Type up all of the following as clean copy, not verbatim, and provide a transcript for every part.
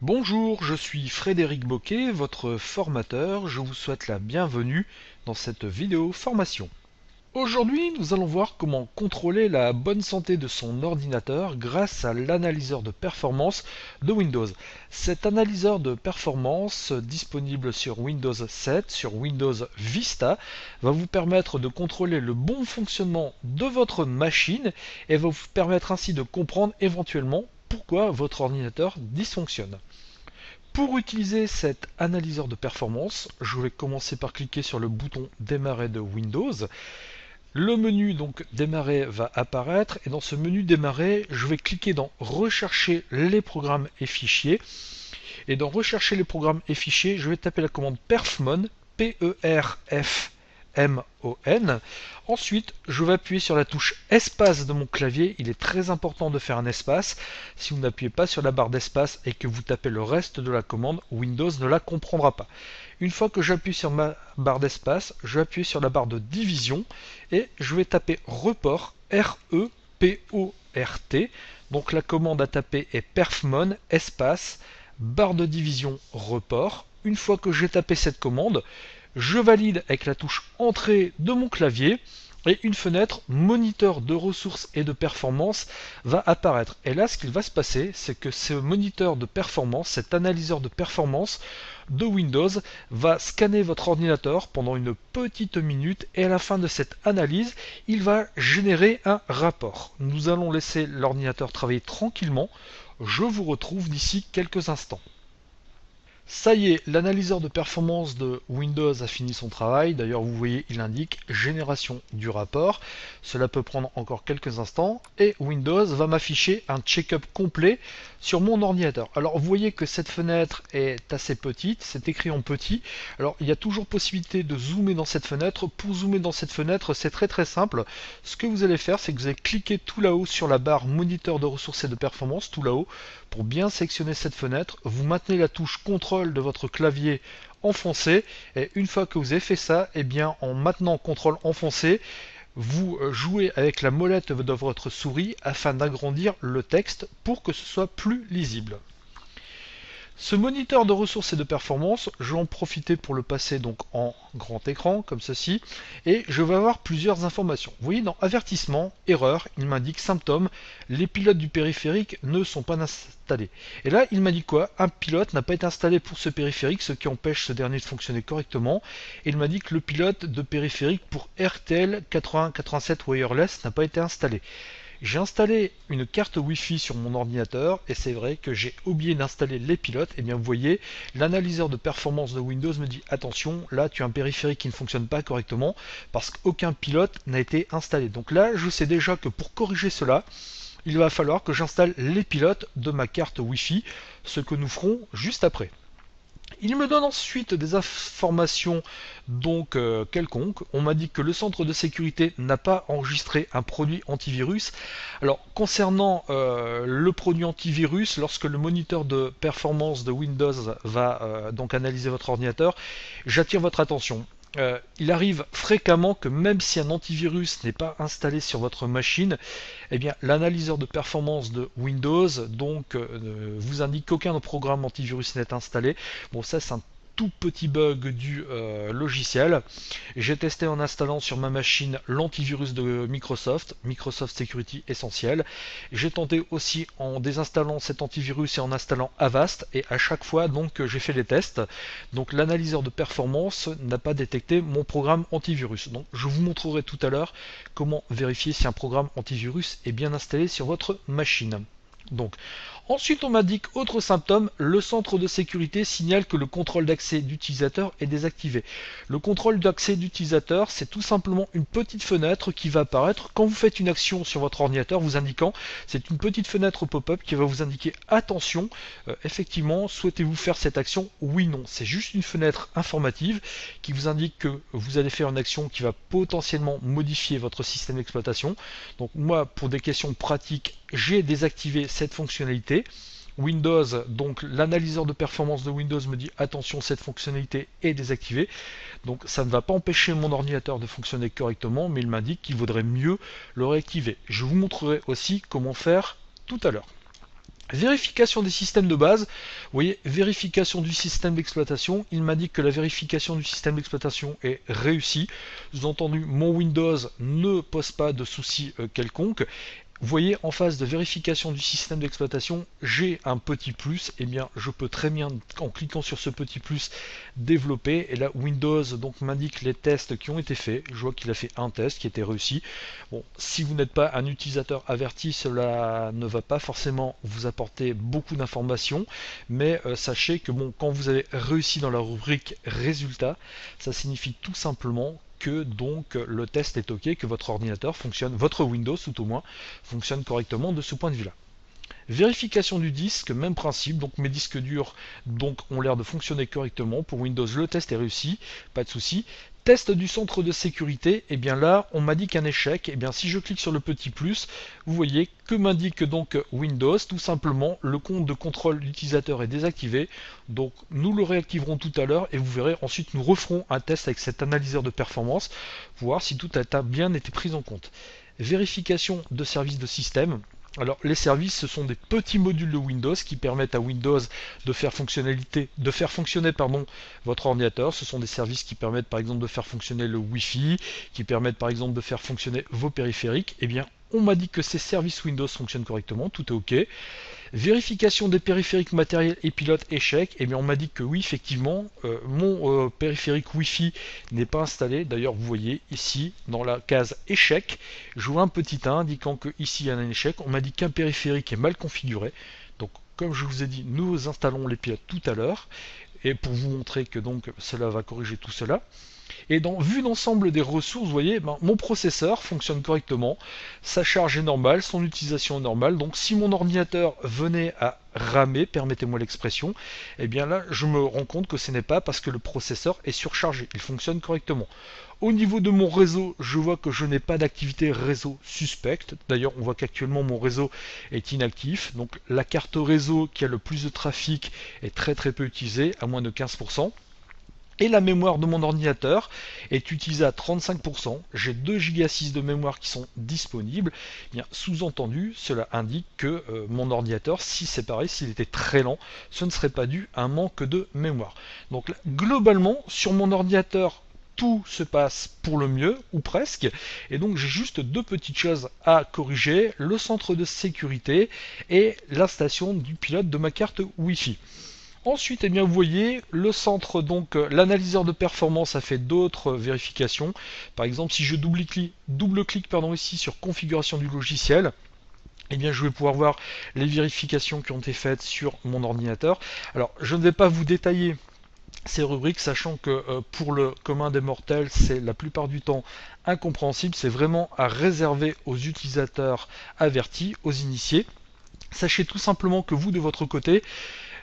Bonjour, je suis Frédéric Boquet, votre formateur. Je vous souhaite la bienvenue dans cette vidéo formation. Aujourd'hui, nous allons voir comment contrôler la bonne santé de son ordinateur grâce à l'analyseur de performance de Windows. Cet analyseur de performance disponible sur Windows 7, sur Windows Vista, va vous permettre de contrôler le bon fonctionnement de votre machine et va vous permettre ainsi de comprendre éventuellement pourquoi votre ordinateur dysfonctionne. Pour utiliser cet analyseur de performance, je vais commencer par cliquer sur le bouton démarrer de Windows. Le menu donc démarrer va apparaître et dans ce menu démarrer, je vais cliquer dans rechercher les programmes et fichiers. Et dans rechercher les programmes et fichiers, je vais taper la commande perfmon, P-E-R-F-M-O-N. Ensuite, je vais appuyer sur la touche espace de mon clavier. Il est très important de faire un espace. Si vous n'appuyez pas sur la barre d'espace et que vous tapez le reste de la commande, Windows ne la comprendra pas. Une fois que j'appuie sur ma barre d'espace, je vais appuyer sur la barre de division et je vais taper report, R-E-P-O-R-T. Donc la commande à taper est perfmon, espace, barre de division, report. Une fois que j'ai tapé cette commande, je valide avec la touche entrée de mon clavier et une fenêtre moniteur de ressources et de performance va apparaître. Et là, ce qu'il va se passer, c'est que ce moniteur de performance, cet analyseur de performance de Windows va scanner votre ordinateur pendant une petite minute et à la fin de cette analyse, il va générer un rapport. Nous allons laisser l'ordinateur travailler tranquillement. Je vous retrouve d'ici quelques instants. Ça y est, l'analyseur de performance de Windows a fini son travail. D'ailleurs, vous voyez, il indique génération du rapport. Cela peut prendre encore quelques instants. Et Windows va m'afficher un check-up complet sur mon ordinateur. Alors, vous voyez que cette fenêtre est assez petite. C'est écrit en petit. Alors, il y a toujours possibilité de zoomer dans cette fenêtre. Pour zoomer dans cette fenêtre, c'est très simple. Ce que vous allez faire, c'est que vous allez cliquer tout là-haut sur la barre moniteur de ressources et de performance, tout là-haut, pour bien sectionner cette fenêtre. Vous maintenez la touche CTRL de votre clavier enfoncé et une fois que vous avez fait ça, et bien en maintenant CTRL enfoncé, vous jouez avec la molette de votre souris afin d'agrandir le texte pour que ce soit plus lisible. Ce moniteur de ressources et de performance, je vais en profiter pour le passer donc en grand écran, comme ceci, et je vais avoir plusieurs informations. Vous voyez dans avertissement, erreur, il m'indique symptômes, les pilotes du périphérique ne sont pas installés. Et là, il m'indique quoi? Un pilote n'a pas été installé pour ce périphérique, ce qui empêche ce dernier de fonctionner correctement. Et il m'indique que le pilote de périphérique pour RTL 8087 Wireless n'a pas été installé. J'ai installé une carte Wi-Fi sur mon ordinateur et c'est vrai que j'ai oublié d'installer les pilotes. Et bien vous voyez, l'analyseur de performance de Windows me dit attention, là tu as un périphérique qui ne fonctionne pas correctement parce qu'aucun pilote n'a été installé. Donc là, je sais déjà que pour corriger cela, il va falloir que j'installe les pilotes de ma carte Wi-Fi, ce que nous ferons juste après. Il me donne ensuite des informations donc quelconques. On m'a dit que le centre de sécurité n'a pas enregistré un produit antivirus. Alors concernant le produit antivirus, lorsque le moniteur de performance de Windows va donc analyser votre ordinateur, j'attire votre attention. Il arrive fréquemment que même si un antivirus n'est pas installé sur votre machine, eh bien l'analyseur de performance de Windows donc vous indique qu'aucun programme antivirus n'est installé. Bon, ça c'est un tout petit bug du logiciel. J'ai testé en installant sur ma machine l'antivirus de Microsoft, Microsoft Security Essential. J'ai tenté aussi en désinstallant cet antivirus et en installant Avast et à chaque fois donc j'ai fait les tests. Donc l'analyseur de performance n'a pas détecté mon programme antivirus. Donc je vous montrerai tout à l'heure comment vérifier si un programme antivirus est bien installé sur votre machine. Donc, ensuite, on m'indique autre symptôme, le centre de sécurité signale que le contrôle d'accès d'utilisateur est désactivé. Le contrôle d'accès d'utilisateur, c'est tout simplement une petite fenêtre qui va apparaître quand vous faites une action sur votre ordinateur, vous indiquant, c'est une petite fenêtre pop-up qui va vous indiquer attention, effectivement, souhaitez-vous faire cette action? Oui, non. C'est juste une fenêtre informative qui vous indique que vous allez faire une action qui va potentiellement modifier votre système d'exploitation. Donc moi, pour des questions pratiques, j'ai désactivé cette fonctionnalité. Windows, donc l'analyseur de performance de Windows me dit attention, cette fonctionnalité est désactivée. Donc ça ne va pas empêcher mon ordinateur de fonctionner correctement, mais il m'indique qu'il vaudrait mieux le réactiver. Je vous montrerai aussi comment faire tout à l'heure. Vérification des systèmes de base, vous voyez, vérification du système d'exploitation, il m'indique que la vérification du système d'exploitation est réussie, sous-entendu mon Windows ne pose pas de soucis quelconque. Vous voyez, en phase de vérification du système d'exploitation, j'ai un petit plus, et bien je peux très bien, en cliquant sur ce petit plus, développer, et là Windows donc m'indique les tests qui ont été faits, je vois qu'il a fait un test qui était réussi. Bon, si vous n'êtes pas un utilisateur averti, cela ne va pas forcément vous apporter beaucoup d'informations, mais sachez que bon, quand vous avez réussi dans la rubrique résultats, ça signifie tout simplement que donc le test est ok, que votre ordinateur fonctionne, votre Windows tout au moins, fonctionne correctement de ce point de vue-là. Vérification du disque, même principe, donc mes disques durs donc, ont l'air de fonctionner correctement. Pour Windows, le test est réussi, pas de souci. Test du centre de sécurité, et bien là, on m'a dit qu'un échec. Et bien si je clique sur le petit plus, vous voyez que m'indique donc Windows, tout simplement, le compte de contrôle d'utilisateur est désactivé. Donc nous le réactiverons tout à l'heure et vous verrez, ensuite nous referons un test avec cet analyseur de performance pour voir si tout a bien été pris en compte. Vérification de services de système. Alors les services, ce sont des petits modules de Windows qui permettent à Windows de faire fonctionner votre ordinateur. Ce sont des services qui permettent par exemple de faire fonctionner le Wi-Fi, qui permettent par exemple de faire fonctionner vos périphériques. Eh bien, on m'a dit que ces services Windows fonctionnent correctement, tout est OK. Vérification des périphériques matériels et pilotes échec. Et bien on m'a dit que oui, effectivement, mon périphérique Wi-Fi n'est pas installé. D'ailleurs, vous voyez ici, dans la case échec, je vois un petit 1 indiquant que ici il y a un échec. On m'a dit qu'un périphérique est mal configuré. Donc, comme je vous ai dit, nous installons les pilotes tout à l'heure. Et pour vous montrer que donc cela va corriger tout cela. Et vu d'ensemble des ressources, vous voyez, mon processeur fonctionne correctement, sa charge est normale, son utilisation est normale. Donc si mon ordinateur venait à ramer, permettez-moi l'expression, eh bien là je me rends compte que ce n'est pas parce que le processeur est surchargé, il fonctionne correctement. Au niveau de mon réseau, je vois que je n'ai pas d'activité réseau suspecte. D'ailleurs, on voit qu'actuellement mon réseau est inactif. Donc la carte réseau qui a le plus de trafic est très peu utilisée, à moins de 15%. Et la mémoire de mon ordinateur est utilisée à 35%. J'ai 2 Go 6 de mémoire qui sont disponibles. Eh bien, sous-entendu, cela indique que mon ordinateur, si c'est pareil, s'il était très lent, ce ne serait pas dû à un manque de mémoire. Donc là, globalement, sur mon ordinateur, tout se passe pour le mieux, ou presque. Et donc j'ai juste deux petites choses à corriger, le centre de sécurité et l'installation du pilote de ma carte Wi-Fi. Ensuite, eh bien, vous voyez, le centre, donc l'analyseur de performance a fait d'autres vérifications. Par exemple, si je double-clique ici sur configuration du logiciel, eh bien, je vais pouvoir voir les vérifications qui ont été faites sur mon ordinateur. Alors, je ne vais pas vous détailler ces rubriques, sachant que pour le commun des mortels, c'est la plupart du temps incompréhensible. C'est vraiment à réserver aux utilisateurs avertis, aux initiés. Sachez tout simplement que vous, de votre côté,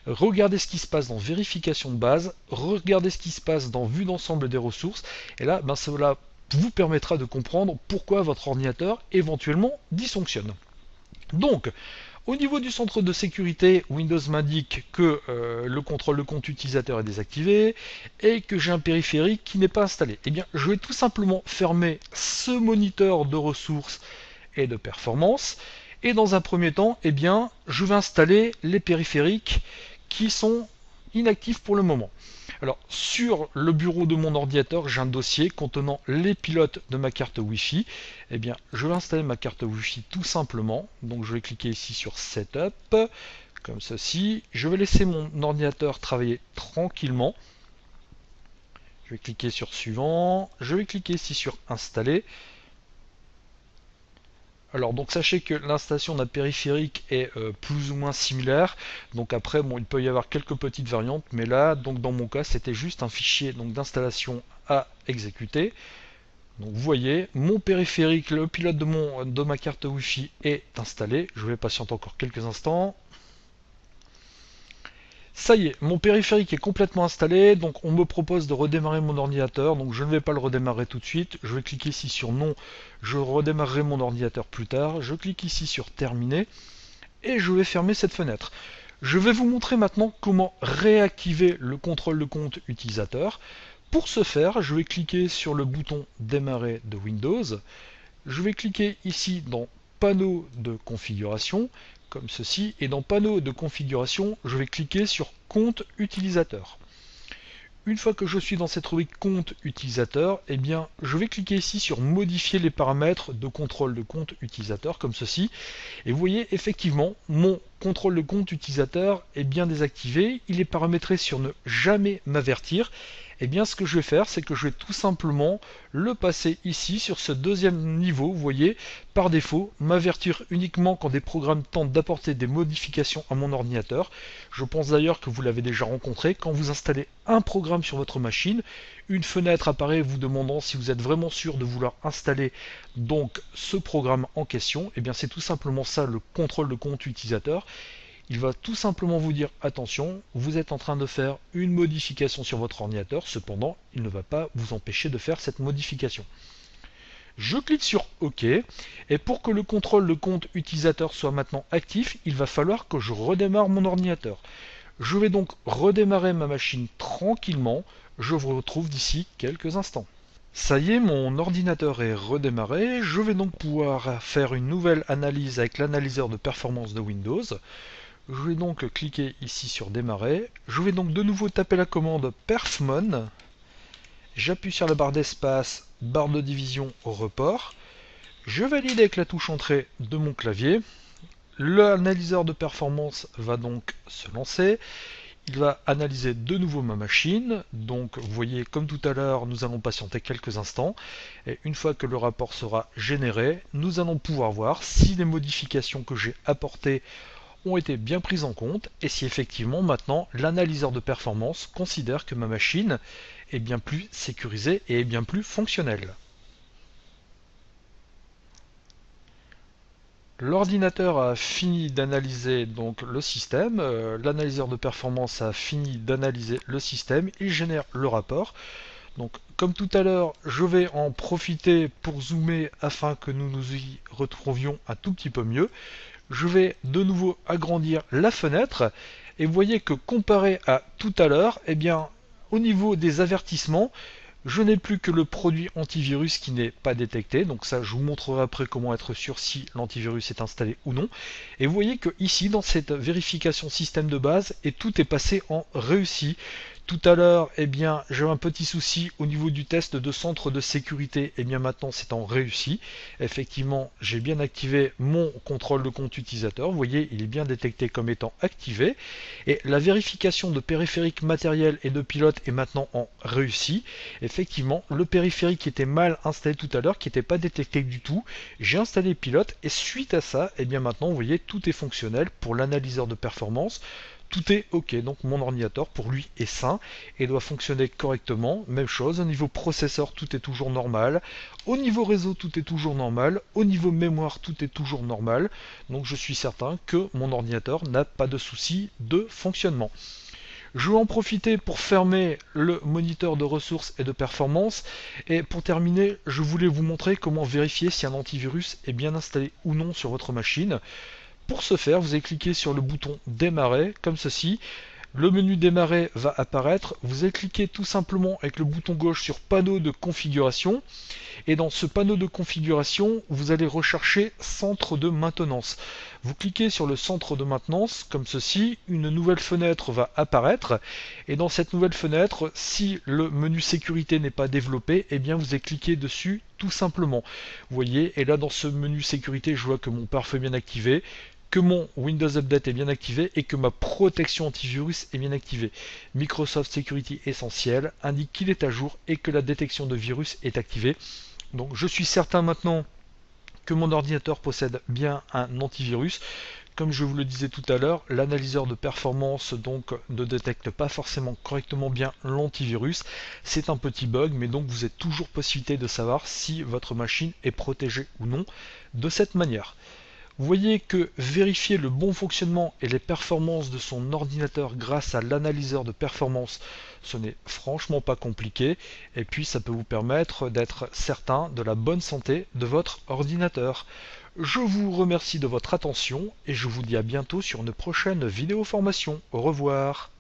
regardez ce qui se passe dans vérification de base, regardez ce qui se passe dans vue d'ensemble des ressources, et là, cela vous permettra de comprendre pourquoi votre ordinateur éventuellement dysfonctionne. Donc, au niveau du centre de sécurité, Windows m'indique que le contrôle de compte utilisateur est désactivé et que j'ai un périphérique qui n'est pas installé. Eh bien, je vais tout simplement fermer ce moniteur de ressources et de performance. Et dans un premier temps, eh bien, je vais installer les périphériques qui sont inactifs pour le moment. Alors, sur le bureau de mon ordinateur, j'ai un dossier contenant les pilotes de ma carte Wi-Fi. Eh bien, je vais installer ma carte Wi-Fi tout simplement. Donc, je vais cliquer ici sur Setup, comme ceci. Je vais laisser mon ordinateur travailler tranquillement. Je vais cliquer sur Suivant. Je vais cliquer ici sur Installer. Alors donc sachez que l'installation d'un périphérique est plus ou moins similaire. Donc après bon, il peut y avoir quelques petites variantes, mais là donc dans mon cas c'était juste un fichier d'installation à exécuter. Donc vous voyez mon périphérique, le pilote de ma carte Wi-Fi est installé. Je vais patienter encore quelques instants. Ça y est, mon périphérique est complètement installé, donc on me propose de redémarrer mon ordinateur, donc je ne vais pas le redémarrer tout de suite, je vais cliquer ici sur non, je redémarrerai mon ordinateur plus tard, je clique ici sur terminer, et je vais fermer cette fenêtre. Je vais vous montrer maintenant comment réactiver le contrôle de compte utilisateur. Pour ce faire, je vais cliquer sur le bouton démarrer de Windows, je vais cliquer ici dans panneau de configuration. comme ceci, et dans panneau de configuration, je vais cliquer sur compte utilisateur. Une fois que je suis dans cette rubrique compte utilisateur, eh bien, je vais cliquer ici sur modifier les paramètres de contrôle de compte utilisateur comme ceci. Et vous voyez effectivement, mon contrôle de compte utilisateur est bien désactivé. Il est paramétré sur ne jamais m'avertir. Eh bien, ce que je vais faire, c'est que je vais tout simplement le passer ici sur ce deuxième niveau. Vous voyez, par défaut, m'avertir uniquement quand des programmes tentent d'apporter des modifications à mon ordinateur. Je pense d'ailleurs que vous l'avez déjà rencontré. Quand vous installez un programme sur votre machine, une fenêtre apparaît vous demandant si vous êtes vraiment sûr de vouloir installer donc ce programme en question. Eh bien, c'est tout simplement ça le contrôle de compte utilisateur. Il va tout simplement vous dire attention, vous êtes en train de faire une modification sur votre ordinateur, cependant il ne va pas vous empêcher de faire cette modification. Je clique sur OK, et pour que le contrôle de compte utilisateur soit maintenant actif, il va falloir que je redémarre mon ordinateur. Je vais donc redémarrer ma machine tranquillement, je vous retrouve d'ici quelques instants. Ça y est, mon ordinateur est redémarré, je vais donc pouvoir faire une nouvelle analyse avec l'analyseur de performance de Windows. Je vais donc cliquer ici sur démarrer. Je vais donc de nouveau taper la commande perfmon. J'appuie sur la barre d'espace, barre de division au report. Je valide avec la touche entrée de mon clavier. L'analyseur de performance va donc se lancer. Il va analyser de nouveau ma machine. Donc vous voyez, comme tout à l'heure, nous allons patienter quelques instants. Et une fois que le rapport sera généré, nous allons pouvoir voir si les modifications que j'ai apportées ont été bien prises en compte et si effectivement maintenant l'analyseur de performance considère que ma machine est bien plus sécurisée et est bien plus fonctionnelle. L'ordinateur a fini d'analyser donc le système, l'analyseur de performance a fini d'analyser le système, il génère le rapport. Donc comme tout à l'heure, je vais en profiter pour zoomer afin que nous nous y retrouvions un tout petit peu mieux. Je vais de nouveau agrandir la fenêtre et vous voyez que comparé à tout à l'heure, eh bien au niveau des avertissements, je n'ai plus que le produit antivirus qui n'est pas détecté. Donc ça, je vous montrerai après comment être sûr si l'antivirus est installé ou non. Et vous voyez que ici, dans cette vérification système de base, et tout est passé en réussi. Tout à l'heure, eh bien, j'avais un petit souci au niveau du test de centre de sécurité. Et bien maintenant, c'est en réussi. Effectivement, j'ai bien activé mon contrôle de compte utilisateur. Vous voyez, il est bien détecté comme étant activé. Et la vérification de périphérique matériel et de pilote est maintenant en réussi. Effectivement, le périphérique qui était mal installé tout à l'heure, qui n'était pas détecté du tout, j'ai installé pilote. Et suite à ça, eh bien maintenant, vous voyez, tout est fonctionnel pour l'analyseur de performance. Tout est OK, donc mon ordinateur pour lui est sain et doit fonctionner correctement. Même chose, au niveau processeur, tout est toujours normal. Au niveau réseau, tout est toujours normal. Au niveau mémoire, tout est toujours normal. Donc je suis certain que mon ordinateur n'a pas de souci de fonctionnement. Je vais en profiter pour fermer le moniteur de ressources et de performance. Et pour terminer, je voulais vous montrer comment vérifier si un antivirus est bien installé ou non sur votre machine. Pour ce faire, vous allez cliquer sur le bouton démarrer, comme ceci. Le menu démarrer va apparaître. Vous allez cliquer tout simplement avec le bouton gauche sur panneau de configuration. Et dans ce panneau de configuration, vous allez rechercher centre de maintenance. Vous cliquez sur le centre de maintenance, comme ceci. Une nouvelle fenêtre va apparaître. Et dans cette nouvelle fenêtre, si le menu sécurité n'est pas développé, eh bien vous allez cliquer dessus tout simplement. Vous voyez, et là dans ce menu sécurité, je vois que mon pare-feu est bien activé, que mon Windows Update est bien activé et que ma protection antivirus est bien activée. Microsoft Security Essentiel indique qu'il est à jour et que la détection de virus est activée. Donc je suis certain maintenant que mon ordinateur possède bien un antivirus. Comme je vous le disais tout à l'heure, l'analyseur de performance donc ne détecte pas forcément correctement bien l'antivirus. C'est un petit bug, mais donc vous êtes toujours possibilité de savoir si votre machine est protégée ou non de cette manière. Vous voyez que vérifier le bon fonctionnement et les performances de son ordinateur grâce à l'analyseur de performance, ce n'est franchement pas compliqué. Et puis ça peut vous permettre d'être certain de la bonne santé de votre ordinateur. Je vous remercie de votre attention et je vous dis à bientôt sur une prochaine vidéo formation. Au revoir.